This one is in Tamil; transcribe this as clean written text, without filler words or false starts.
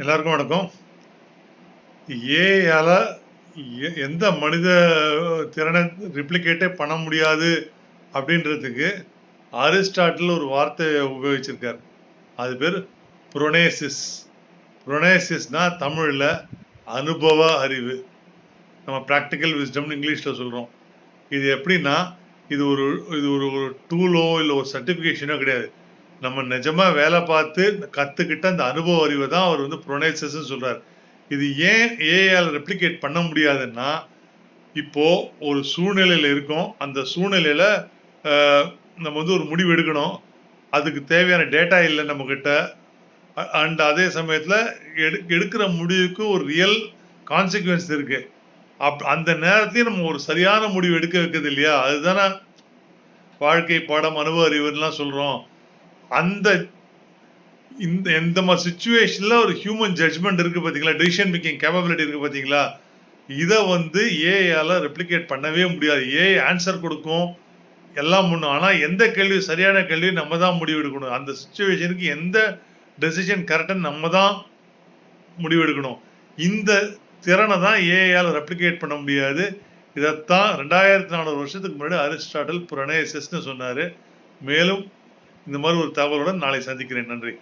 எல்லாருக்கும் வணக்கம். ஏஐயால எந்த மனித திறனை ரிப்ளிகேட்டே பண்ண முடியாது அப்படின்றதுக்கு அரிஸ்டாட்டில் ஒரு வார்த்தையை உபயோகிச்சிருக்கார். அது பேர் புரோனேசிஸ். புரோனேசிஸ்னா தமிழில் அனுபவ அறிவு. நம்ம ப்ராக்டிக்கல் விஸ்டம்னு இங்கிலீஷில் சொல்கிறோம். இது எப்படின்னா, இது ஒரு இது ஒரு ஒரு டூலோ இல்லை ஒரு சர்டிஃபிகேஷனோ கிடையாது. நம்ம நிஜமாக வேலை பார்த்து கற்றுக்கிட்ட அந்த அனுபவ அறிவை தான் அவர் புரோனேசிஸ்ன்னு சொல்கிறார். இது ஏன் ஏஐயால் ரெப்ளிகேட் பண்ண முடியாதுன்னா, இப்போ ஒரு சூழ்நிலையில் இருக்கோம். அந்த சூழ்நிலையில நம்ம ஒரு முடிவு எடுக்கணும். அதுக்கு தேவையான டேட்டா இல்லை நம்மக்கிட்ட. அண்ட் அதே சமயத்தில் எடுக்கிற முடிவுக்கு ஒரு ரியல் கான்சிக்வன்ஸ் இருக்கு. அந்த நேரத்தையும் நம்ம ஒரு சரியான முடிவு எடுக்க வைக்கிறது இல்லையா? அதுதானே வாழ்க்கை பாடம், அனுபவ அறிவுலாம் சொல்றோம். அந்த இந்த மாதிரி சுச்சுவேஷன்ல ஒரு ஹியூமன் ஜட்ஜ்மெண்ட் இருக்கு பாத்தீங்களா, டிசிஷன் மேக்கிங் கேப்பபிலிட்டி இருக்கு பாத்தீங்களா, இதை ஏஐயால ரெப்ளிகேட் பண்ணவே முடியாது. ஏஐ ஆன்சர் கொடுக்கும், எல்லாம் பண்ணும். ஆனா எந்த கேள்வி சரியான கேள்வி நம்ம தான் முடிவு எடுக்கணும். அந்த சுச்சுவேஷனுக்கு எந்த டெசிஷன் கரெக்டாக நம்ம தான் முடிவு எடுக்கணும். இந்த திறனை தான் ஏஐயால் ரெப்ளிகேட் பண்ண முடியாது. இதைத்தான் 2400 வருஷத்துக்கு முன்னாடி அரிஸ்டாட்டில் புரோனேசிஸ்ன்னு சொன்னாரு. மேலும் இந்த மாதிரி ஒரு தகவலுடன் நாளை சந்திக்கிறேன். நன்றி.